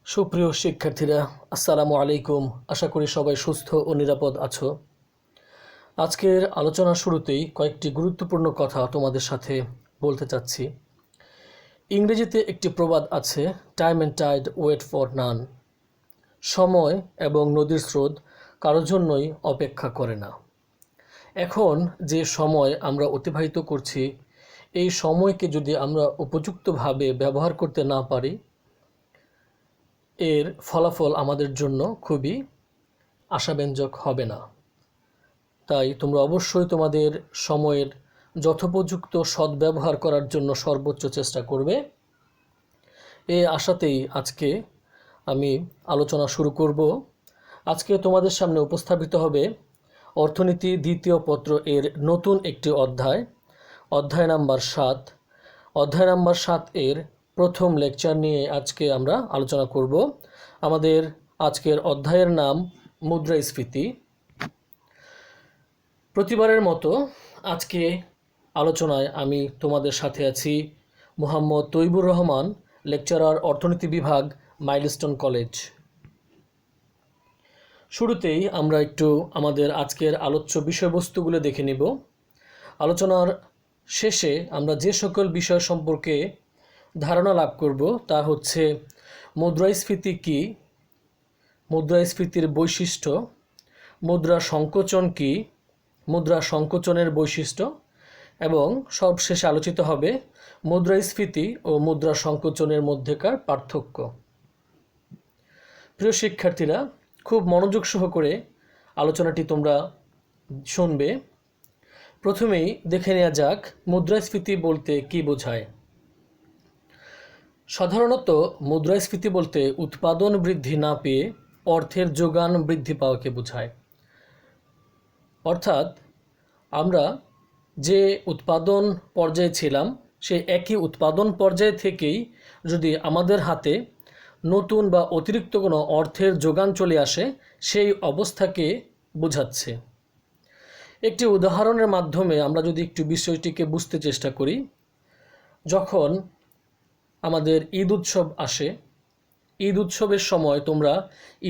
সুপ্রিয় শিক্ষার্থীরা, আসসালামু আলাইকুম। আশা করি সবাই সুস্থ ও নিরাপদ আছো। আজকের আলোচনার শুরুতেই কয়েকটি গুরুত্বপূর্ণ কথা তোমাদের সাথে বলতে চাচ্ছি। ইংরেজিতে একটি প্রবাদ আছে, time and tide wait for none. সময় এবং নদীর স্রোত কারোর জন্যই অপেক্ষা করে না। এখন যে সময় আমরা অতিবাহিত করছি, এই সময়কে যদি আমরা উপযুক্তভাবে ব্যবহার করতে না পারি, এর ফলাফল আমাদের জন্য খুবই আশাব্যঞ্জক হবে না। তাই তোমরা অবশ্যই তোমাদের সময়ের যথোপযুক্ত সদ্ব্যবহার করার জন্য সর্বোচ্চ চেষ্টা করবে। এই আশাতেই আজকে আমি আলোচনা শুরু করব। আজকে তোমাদের সামনে উপস্থাপিত হবে অর্থনীতি দ্বিতীয় পত্র এর নতুন একটি অধ্যায়, অধ্যায় নাম্বার 7। অধ্যায় নাম্বার 7 এর প্রথম লেকচার নিয়ে আজকে আমরা আলোচনা করব। আমাদের আজকের অধ্যায়ের নাম মুদ্রাস্ফীতি। প্রতিবারের মতো আজকে আলোচনায় আমি তোমাদের সাথে আছি মোহাম্মদ তৈবুর রহমান, লেকচারার অর্থনীতি বিভাগ, মাইলস্টোন কলেজ। শুরুতেই আমরা একটু আমাদের আজকের আলোচ্য বিষয়বস্তুগুলো দেখে নিব। আলোচনার শেষে আমরা যে সকল বিষয় সম্পর্কে ধারণা লাভ করব তা হচ্ছে মুদ্রাস্ফীতি কী, মুদ্রাস্ফীতির বৈশিষ্ট্য, মুদ্রা সংকোচন কী, মুদ্রা সংকোচনের বৈশিষ্ট্য, এবং সবশেষে আলোচিত হবে মুদ্রাস্ফীতি ও মুদ্রা সংকোচনের মধ্যেকার পার্থক্য। প্রিয় শিক্ষার্থীরা, খুব মনোযোগ সহকারে আলোচনাটি তোমরা শুনবে। প্রথমেই দেখে নেওয়া যাক মুদ্রাস্ফীতি বলতে কী বোঝায়। সাধারণত মুদ্রাস্ফীতি বলতে উৎপাদন বৃদ্ধি না পেয়ে অর্থের যোগান বৃদ্ধি পাওয়াকে বোঝায়। অর্থাৎ আমরা যে উৎপাদন পর্যায়ে ছিলাম সেই একই উৎপাদন পর্যায় থেকেই যদি আমাদের হাতে নতুন বা অতিরিক্ত কোনো অর্থের যোগান চলে আসে, সেই অবস্থাকে বোঝাচ্ছে। একটি উদাহরণের মাধ্যমে আমরা যদি একটু বিষয়টিকে বুঝতে চেষ্টা করি। যখন আমাদের ঈদ উৎসব আসে, ঈদ উৎসবের সময় তোমরা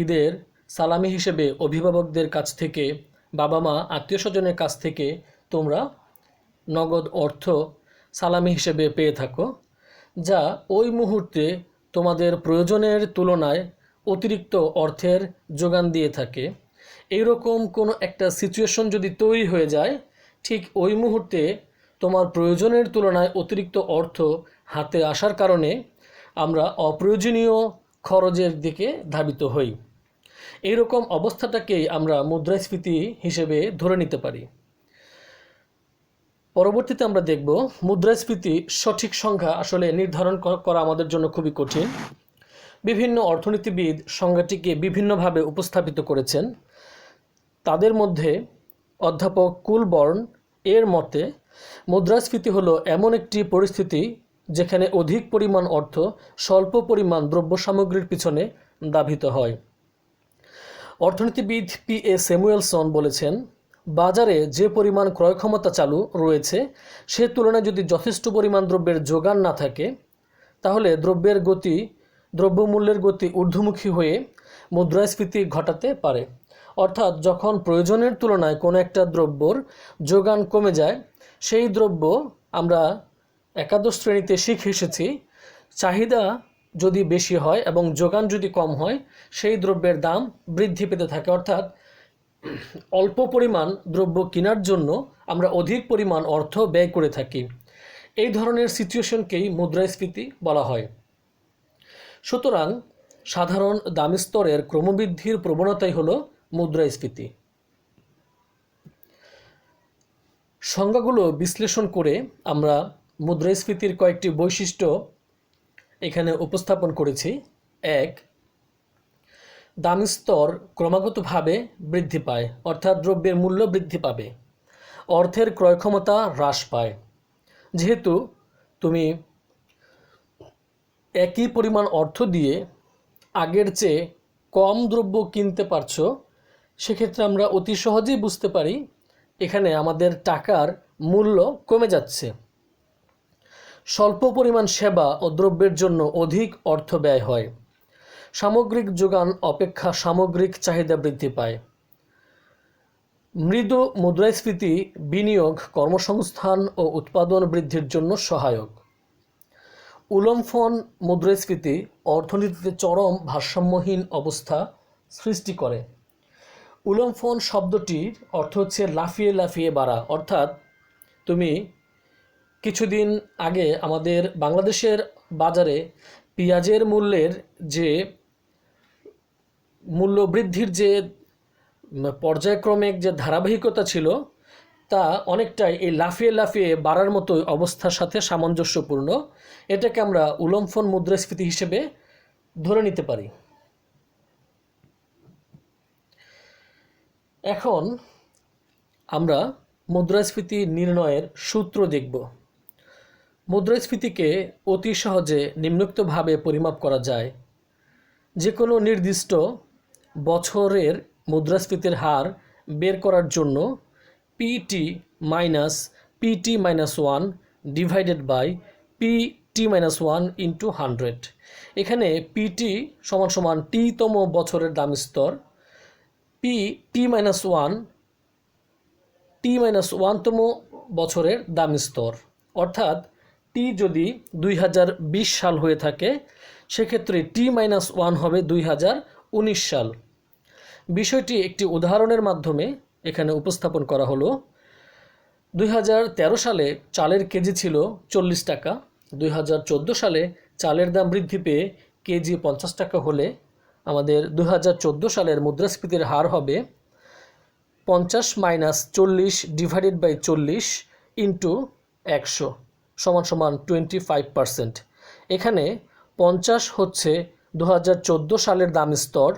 ঈদের সালামি হিসেবে অভিভাবকদের কাছ থেকে, বাবা মা আত্মীয় স্বজনের কাছ থেকে তোমরা নগদ অর্থ সালামি হিসেবে পেয়ে থাকো, যা ওই মুহূর্তে তোমাদের প্রয়োজনের তুলনায় অতিরিক্ত অর্থের যোগান দিয়ে থাকে। এইরকম কোনো একটা সিচুয়েশন যদি তৈরি হয়ে যায়, ঠিক ওই মুহূর্তে তোমার প্রয়োজনের তুলনায় অতিরিক্ত অর্থ হাতে আসার কারণে আমরা অপ্রয়োজনীয় খরচের দিকে ধাবিত হই। এইরকম অবস্থাটাকেই আমরা মুদ্রাস্ফীতি হিসেবে ধরে নিতে পারি। পরবর্তীতে আমরা দেখব মুদ্রাস্ফীতি সঠিক সংখ্যা আসলে নির্ধারণ করা আমাদের জন্য খুবই কঠিন। বিভিন্ন অর্থনীতিবিদ সংজ্ঞাটিকে বিভিন্নভাবে উপস্থাপিত করেছেন। তাদের মধ্যে অধ্যাপক কুলবর্ন এর মতে মুদ্রাস্ফীতি হলো এমন একটি পরিস্থিতি যেখানে অধিক পরিমাণ অর্থ স্বল্প পরিমাণ দ্রব্য সামগ্রীর পিছনে ধাবিত হয়। অর্থনীতিবিদ P.A. স্যামুয়েলসন বলেছেন, বাজারে যে পরিমাণ ক্রয় ক্ষমতা চালু রয়েছে সে তুলনায় যদি যথেষ্ট পরিমাণ দ্রব্যের যোগান না থাকে, তাহলে দ্রব্যমূল্যের গতি ঊর্ধ্বমুখী হয়ে মুদ্রাস্ফীতি ঘটাতে পারে। অর্থাৎ যখন প্রয়োজনের তুলনায় কোনো একটা দ্রব্যর যোগান কমে যায়, সেই দ্রব্য আমরা একাদশ শ্রেণীতে শিখে এসেছি, চাহিদা যদি বেশি হয় এবং যোগান যদি কম হয়, সেই দ্রব্যের দাম বৃদ্ধি পেতে থাকে। অর্থাৎ অল্প পরিমাণ দ্রব্য কেনার জন্য আমরা অধিক পরিমাণ অর্থ ব্যয় করে থাকি। এই ধরনের সিচুয়েশনকেই মুদ্রাস্ফীতি বলা হয়। সুতরাং সাধারণ দামি স্তরের ক্রমবৃদ্ধির প্রবণতাই হলো মুদ্রাস্ফীতি। সংজ্ঞাগুলো বিশ্লেষণ করে আমরা মুদ্রাস্ফীতির কয়েকটি বৈশিষ্ট্য এখানে উপস্থাপন করেছি। 1, দামি স্তর ক্রমাগতভাবে বৃদ্ধি পায়, অর্থাৎ দ্রব্যের মূল্য বৃদ্ধি পাবে, অর্থের ক্রয় ক্ষমতা হ্রাস পায়। যেহেতু তুমি একই পরিমাণ অর্থ দিয়ে আগের চেয়ে কম দ্রব্য কিনতে পারছো, সেক্ষেত্রে আমরা অতি সহজেই বুঝতে পারি এখানে আমাদের টাকার মূল্য কমে যাচ্ছে। স্বল্প পরিমাণ সেবা ও দ্রব্যের জন্য অধিক অর্থ ব্যয় হয়। সামগ্রিক যোগান অপেক্ষা সামগ্রিক চাহিদা বৃদ্ধি পায়। মৃদু মুদ্রাস্ফীতি বিনিয়োগ, কর্মসংস্থান ও উৎপাদন বৃদ্ধির জন্য সহায়ক। উল্লম্ফন মুদ্রাস্ফীতি অর্থনীতিতে চরম ভারসাম্যহীন অবস্থা সৃষ্টি করে। উল্লম্ফন শব্দটির অর্থ হচ্ছে লাফিয়ে লাফিয়ে বাড়া, অর্থাৎ তুমি কিছুদিন আগে আমাদের বাংলাদেশের বাজারে পেঁয়াজের মূল্যের যে মূল্য বৃদ্ধির যে পর্যায়ক্রমিক যে ধারাবাহিকতা ছিল তা অনেকটাই এই লাফিয়ে লাফিয়ে বাড়ার মতো অবস্থার সাথে সামঞ্জস্যপূর্ণ। এটাকে আমরা উল্লম্ফন মুদ্রাস্ফীতি হিসেবে ধরে নিতে পারি। এখন আমরা মুদ্রাস্ফীতি নির্ণয়ের সূত্র দেখব। মুদ্রাস্ফীতিকে অতি সহজে নিম্নোক্তভাবে পরিমাপ করা যায়। যে কোনো নির্দিষ্ট বছরের মুদ্রাস্ফীতির হার বের করার জন্য PT-1 divided by PT-1 into 100। এখানে PT = টি-তম বছরের দাম স্তর, T-1 তম বছরের দাম স্তর, অর্থাৎ টি যদি 2020 সাল হয়ে থাকে সেক্ষেত্রে T-1 হবে 2019 সাল। বিষয়টি একটি উদাহরণের মাধ্যমে এখানে উপস্থাপন করা হলো। 2013 সালে চালের কেজি ছিল 40 টাকা। 2014 সালে চালের দাম বৃদ্ধি পেয়ে কেজি 50 টাকা হলে আমাদের 2014 সালের মুদ্রাস্ফীতির হার হবে 50 - 40 ডিভাইডেড বাই 40 ইন্টু 100 = 25%। এখানে 50 হচ্ছে 2014 সালের দাম স্তর,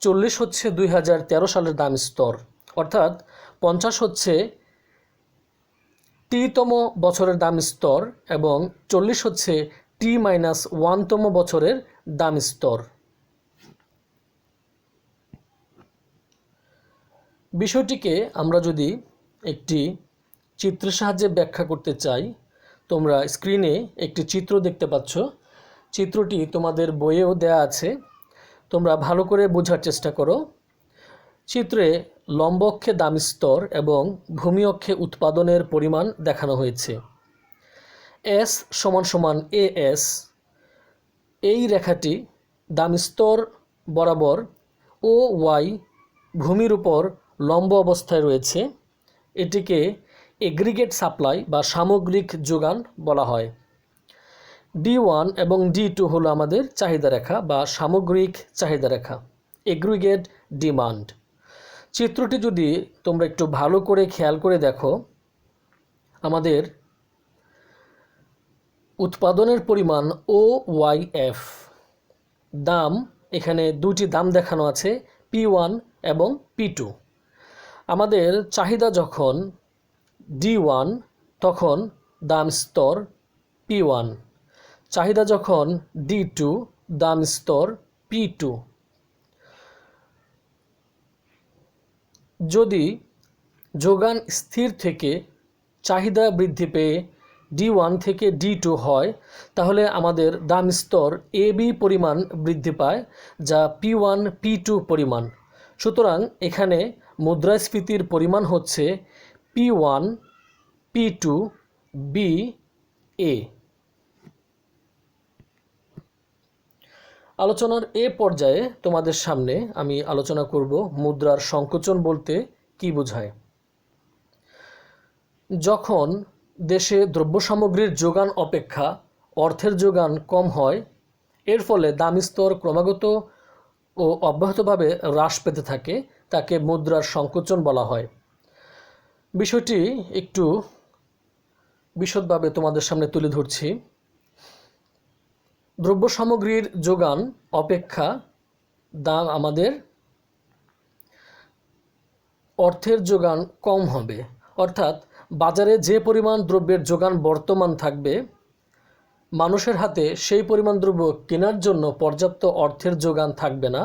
40 হচ্ছে 2013 সালের দাম স্তর, অর্থাৎ 50 হচ্ছে টি-তম বছরের দাম স্তর এবং 40 হচ্ছে T-1তম বছরের দাম স্তর। বিষয়টিকে আমরা যদি একটি চিত্রের সাহায্যে ব্যাখ্যা করতে চাই, তোমরা স্ক্রিনে একটি চিত্র দেখতে পাচ্ছ। চিত্রটি তোমাদের বইয়েও দেয়া আছে, তোমরা ভালো করে বোঝার চেষ্টা করো। চিত্রে লম্ব অক্ষে দাম স্তর এবং ভূমি অক্ষে উৎপাদনের পরিমাণ দেখানো হয়েছে। S = AS, এই রেখাটি দাম স্তর বরাবর OY ভূমির উপর লম্ব অবস্থায় রয়েছে। এটিকে এগ্রিগেট সাপ্লাই বা সামগ্রিক যোগান বলা হয়। D1 এবং D2 হলো আমাদের চাহিদা রেখা বা সামগ্রিক চাহিদা রেখা, এগ্রিগেট ডিমান্ড। চিত্রটি যদি তোমরা একটু ভালো করে খেয়াল করে দেখো, আমাদের উৎপাদনের পরিমাণ OYF, দাম এখানে দুটি দাম দেখানো আছে, P1 এবং P2। আমাদের চাহিদা যখন D1 তখন দাম স্তর P1, চাহিদা যখন D2 দাম স্তর P2। যদি যোগান স্থির থেকে চাহিদা বৃদ্ধি পেয়ে D1 থেকে D2 হয় তাহলে আমাদের দাম স্তর AB পরিমাণ বৃদ্ধি পায়, যা P1 P2 পরিমাণ। সুতরাং এখানে মুদ্রাস্ফীতির পরিমাণ হচ্ছে P1 P2 BA। আলোচনার এ পর্যায়ে তোমাদের সামনে আমি আলোচনা করব মুদ্রার সংকোচন বলতে কি বোঝায়। যখন দেশে দ্রব্য সামগ্রীর যোগান অপেক্ষা অর্থের যোগান কম হয়, এর ফলে দাম স্তর ক্রমাগত ও অব্যাহতভাবে হ্রাস পেতে থাকে, তাকে মুদ্রার সংকোচন বলা হয়। বিষয়টি একটু বিশদভাবে তোমাদের সামনে তুলে ধরছি। দ্রব্য সামগ্রীর যোগান অপেক্ষা দাম আমাদের অর্থের যোগান কম হবে, অর্থাৎ বাজারে যে পরিমাণ দ্রব্যের যোগান বর্তমান থাকবে, মানুষের হাতে সেই পরিমাণ দ্রব্য কেনার জন্য পর্যাপ্ত অর্থের যোগান থাকবে না।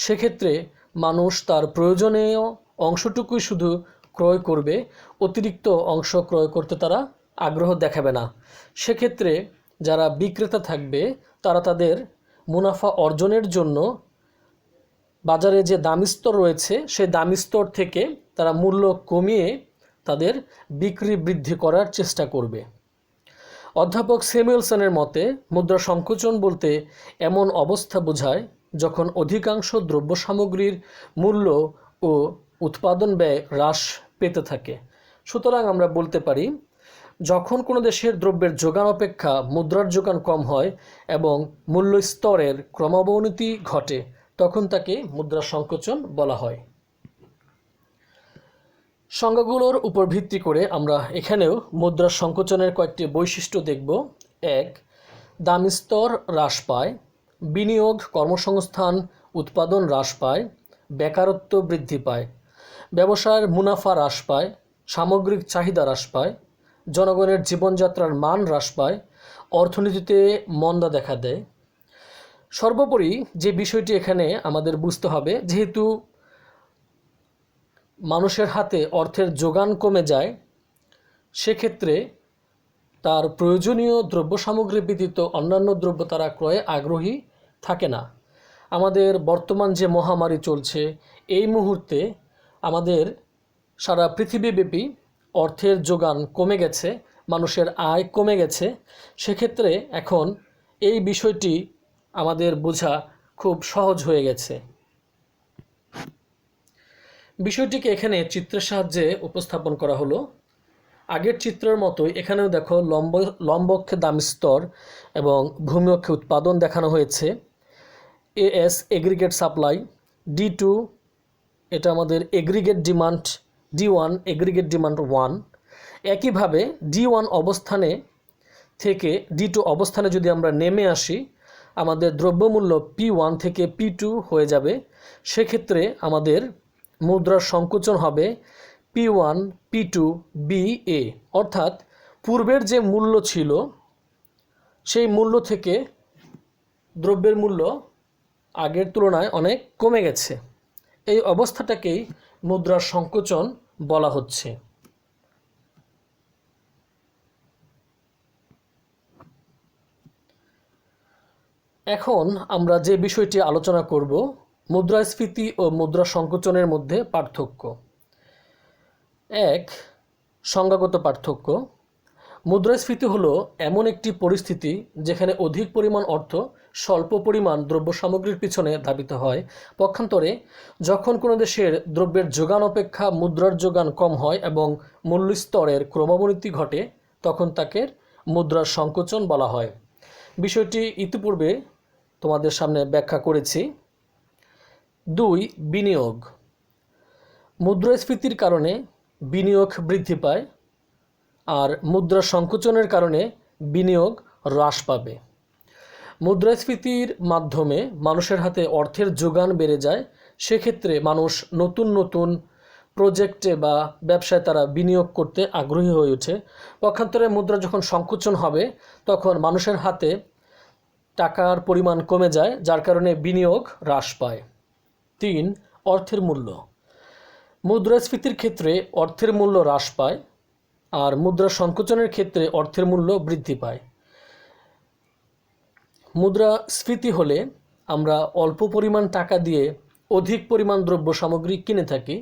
সেক্ষেত্রে মানুষ তার প্রয়োজনীয় অংশটুকুই শুধু ক্রয় করবে, অতিরিক্ত অংশ ক্রয় করতে তারা আগ্রহ দেখাবে না। সেক্ষেত্রে যারা বিক্রেতা থাকবে তারা তাদের মুনাফা অর্জনের জন্য বাজারে যে দামি স্তর রয়েছে সেই দামি স্তর থেকে তারা মূল্য কমিয়ে তাদের বিক্রি বৃদ্ধি করার চেষ্টা করবে। অধ্যাপক স্যামুয়েলসনের মতে মুদ্রা সংকোচন বলতে এমন অবস্থা বোঝায় যখন অধিকাংশ দ্রব্য সামগ্রীর মূল্য ও উৎপাদন ব্যয় হ্রাস পেতে থাকে। সুতরাং আমরা বলতে পারি যখন কোনো দেশের দ্রব্যের যোগান অপেক্ষা মুদ্রার যোগান কম হয় এবং মূল্য স্তরের ক্রমাবনতি ঘটে তখন তাকে মুদ্রা সংকোচন বলা হয়। সংজ্ঞাগুলোর উপর ভিত্তি করে আমরা এখানেও মুদ্রা সংকোচনের কয়েকটি বৈশিষ্ট্য দেখব। 1. দামি স্তর হ্রাস পায়, বিনিয়োগ, কর্মসংস্থান, উৎপাদন হ্রাস পায়, বেকারত্ব বৃদ্ধি পায়, ব্যবসায়ের মুনাফা হ্রাস পায়, সামগ্রিক চাহিদা হ্রাস পায়, জনগণের জীবনযাত্রার মান হ্রাস পায়, অর্থনীতিতে মন্দা দেখা দেয়। সর্বোপরি যে বিষয়টি এখানে আমাদের বুঝতে হবে, যেহেতু মানুষের হাতে অর্থের যোগান কমে যায় সেক্ষেত্রে তার প্রয়োজনীয় দ্রব্য সামগ্রী ব্যতীত অন্যান্য দ্রব্য তারা ক্রয়ে আগ্রহী থাকে না। আমাদের বর্তমান যে মহামারী চলছে এই মুহূর্তে আমাদের সারা পৃথিবীব্যাপী অর্থের যোগান কমে গেছে, মানুষের আয় কমে গেছে। সেক্ষেত্রে এখন এই বিষয়টি আমাদের বোঝা খুব সহজ হয়ে গেছে। বিষয়টিকে এখানে চিত্রের সাহায্যে উপস্থাপন করা হলো। আগের চিত্রের মতোই এখানেও দেখো লম্ব অক্ষে দামি স্তর এবং ভূমি অক্ষে উৎপাদন দেখানো হয়েছে। এএস এগ্রিগেট সাপ্লাই, D2 এটা আমাদের aggregate demand, D1 aggregate demand 1। একইভাবে D1 অবস্থানে থেকে D2 অবস্থানে যদি আমরা নেমে আসি আমাদের দ্রব্যমূল্য P1 থেকে P2 হয়ে যাবে। সেক্ষেত্রে আমাদের মুদ্রার সংকোচন হবে P1 P2 BA, অর্থাৎ পূর্বের যে মূল্য ছিল সেই মূল্য থেকে দ্রব্যের মূল্য আগের তুলনায় অনেক কমে গেছে। এই অবস্থাটাকেই মুদ্রার সংকোচন বলা হচ্ছে। এখন আমরা যে বিষয়টি আলোচনা করব মুদ্রাস্ফীতি ও মুদ্রা সংকোচনের মধ্যে পার্থক্য। 1. সংজ্ঞাগত পার্থক্য। মুদ্রাস্ফীতি হলো এমন একটি পরিস্থিতি যেখানে অধিক পরিমাণ অর্থ স্বল্প পরিমাণ দ্রব্য সামগ্রীর পিছনে ধাবিত হয়। পক্ষান্তরে যখন কোনো দেশের দ্রব্যের যোগান অপেক্ষা মুদ্রার যোগান কম হয় এবং মূল্যস্তরের ক্রমাবনতি ঘটে তখন তাকে মুদ্রার সংকোচন বলা হয়। বিষয়টি ইতিপূর্বে তোমাদের সামনে ব্যাখ্যা করেছি। 2. বিনিয়োগ। মুদ্রাস্ফীতির কারণে বিনিয়োগ বৃদ্ধি পায় আর মুদ্রা সংকোচনের কারণে বিনিয়োগ হ্রাস পাবে। মুদ্রাস্ফীতির মাধ্যমে মানুষের হাতে অর্থের যোগান বেড়ে যায়, সেক্ষেত্রে মানুষ নতুন নতুন প্রজেক্টে বা ব্যবসায় তারা বিনিয়োগ করতে আগ্রহী হয়ে ওঠে। পক্ষান্তরে মুদ্রা যখন সংকোচন হবে তখন মানুষের হাতে টাকার পরিমাণ কমে যায়, যার কারণে বিনিয়োগ হ্রাস পায়। 3. অর্থের মূল্য। মুদ্রাস্ফীতির ক্ষেত্রে অর্থের মূল্য হ্রাস পায় আর মুদ্রা সংকোচনের ক্ষেত্রে অর্থের মূল্য বৃদ্ধি পায়। মুদ্রাস্ফীতি হলে আমরা অল্প পরিমাণ টাকা দিয়ে অধিক পরিমাণ দ্রব্য সামগ্রী কিনে থাকি।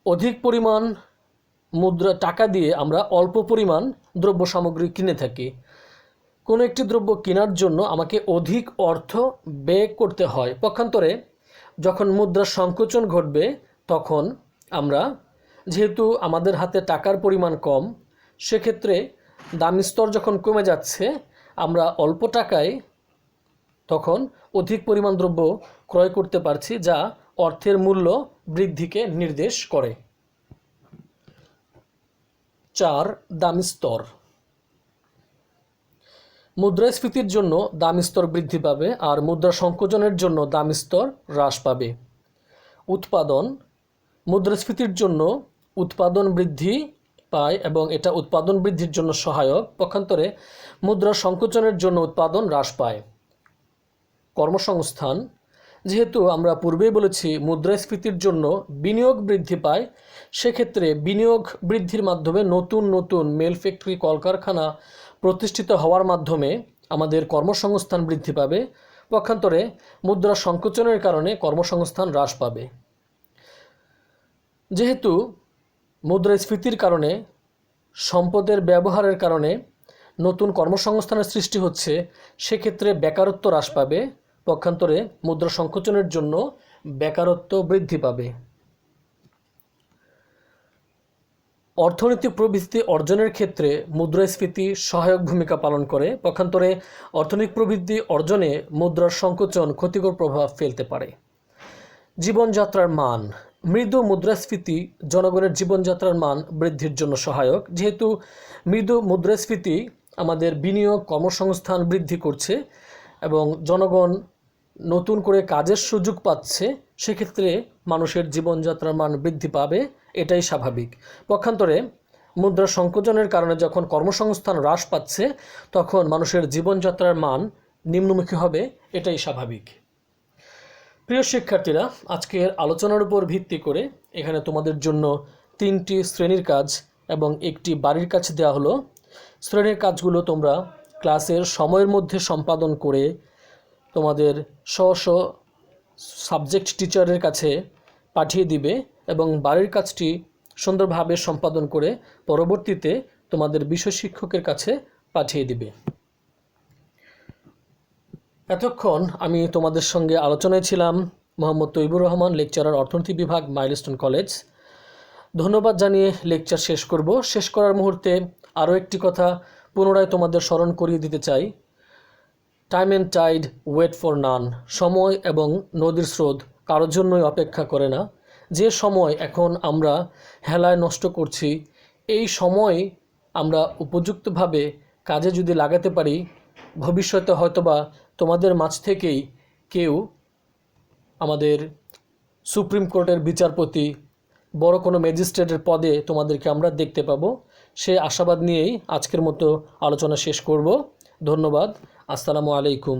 অধিক পরিমাণ টাকা দিয়ে আমরা অল্প পরিমাণ দ্রব্য সামগ্রী কিনে থাকি। কোনো একটি দ্রব্য কেনার জন্য আমাকে অধিক অর্থ ব্যয় করতে হয়। পক্ষান্তরে যখন মুদ্রা সংকোচন ঘটবে তখন আমরা যেহেতু আমাদের হাতে টাকার পরিমাণ কম, সেক্ষেত্রে দামি স্তর যখন কমে যাচ্ছে আমরা অল্প টাকায় তখন অধিক পরিমাণ দ্রব্য ক্রয় করতে পারছি, যা অর্থের মূল্য বৃদ্ধিকে নির্দেশ করে। 4. দামি স্তর। মুদ্রাস্ফীতির জন্য দামি স্তর বৃদ্ধি পাবে আর মুদ্রা সংকোচনের জন্য দামি স্তর হ্রাস পাবে। উৎপাদন। মুদ্রাস্ফীতির জন্য উৎপাদন বৃদ্ধি পায় এবং এটা উৎপাদন বৃদ্ধির জন্য সহায়ক। পক্ষান্তরে মুদ্রা সংকোচনের জন্য উৎপাদন হ্রাস পায়। কর্মসংস্থান। যেহেতু আমরা পূর্বেই বলেছি মুদ্রাস্ফীতির জন্য বিনিয়োগ বৃদ্ধি পায়, সেক্ষেত্রে বিনিয়োগ বৃদ্ধির মাধ্যমে নতুন নতুন মিল ফ্যাক্টরি, কলকারখানা, প্রতিষ্ঠিত হওয়ার মাধ্যমে আমাদের কর্মসংস্থান বৃদ্ধি পাবে, পক্ষান্তরে মুদ্রা সংকোচনের কারণে কর্মসংস্থান হ্রাস পাবে। যেহেতু মুদ্রাস্ফীতির কারণে সম্পদের ব্যবহারের কারণে নতুন কর্মসংস্থানের সৃষ্টি হচ্ছে, সেক্ষেত্রে বেকারত্ব হ্রাস পাবে, পক্ষান্তরে মুদ্রা সংকোচনের জন্য বেকারত্ব বৃদ্ধি পাবে। অর্থনৈতিক প্রবৃদ্ধি অর্জনের ক্ষেত্রে মুদ্রাস্ফীতি সহায়ক ভূমিকা পালন করে, পক্ষান্তরে অর্থনৈতিক প্রবৃদ্ধি অর্জনে মুদ্রার সংকোচন ক্ষতিকর প্রভাব ফেলতে পারে। জীবনযাত্রার মান। মৃদু মুদ্রাস্ফীতি জনগণের জীবনযাত্রার মান বৃদ্ধির জন্য সহায়ক। যেহেতু মৃদু মুদ্রাস্ফীতি আমাদের বিনিয়োগ, কর্মসংস্থান বৃদ্ধি করছে এবং জনগণ নতুন করে কাজের সুযোগ পাচ্ছে, সেক্ষেত্রে মানুষের জীবনযাত্রার মান বৃদ্ধি পাবে, এটাই স্বাভাবিক। পক্ষান্তরে মুদ্রা সংকোচনের কারণে যখন কর্মসংস্থান হ্রাস পাচ্ছে, তখন মানুষের জীবনযাত্রার মান নিম্নমুখী হবে, এটাই স্বাভাবিক। প্রিয় শিক্ষার্থীরা, আজকের আলোচনার উপর ভিত্তি করে এখানে তোমাদের জন্য 3টি শ্রেণীর কাজ এবং একটি বাড়ির কাজ দেওয়া হলো। শ্রেণীর কাজগুলো তোমরা ক্লাসের সময়ের মধ্যে সম্পাদন করে তোমাদের স্ব সাবজেক্ট টিচারের কাছে পাঠিয়ে দিবে এবং বাড়ির কাজটি সুন্দরভাবে সম্পাদন করে পরবর্তীতে তোমাদের বিষয় শিক্ষকের কাছে পাঠিয়ে দিবে। এতক্ষণ আমি তোমাদের সঙ্গে আলোচনায় ছিলাম মোহাম্মদ তৈবুর রহমান, লেকচারার, অর্থনীতি বিভাগ, মাইলস্টোন কলেজ। ধন্যবাদ জানিয়ে লেকচার শেষ করব। শেষ করার মুহূর্তে আরও একটি কথা পুনরায় তোমাদের স্মরণ করিয়ে দিতে চাই। Time and tide wait for none. সময় এবং নদীর স্রোত কারোর জন্যই অপেক্ষা করে না। যে সময় এখন আমরা হেলায় নষ্ট করছি, এই সময় আমরা উপযুক্তভাবে কাজে যদি লাগাতে পারি, ভবিষ্যতে হয়তোবা তোমাদের মাঝ থেকেই কেউ আমাদের সুপ্রিম কোর্টের বিচারপতি, বড় কোনো ম্যাজিস্ট্রেটের পদে তোমাদেরকে আমরা দেখতে পাবো। সে আশাবাদ নিয়েই আজকের মতো আলোচনা শেষ করব। ধন্যবাদ। আসসালামু আলাইকুম।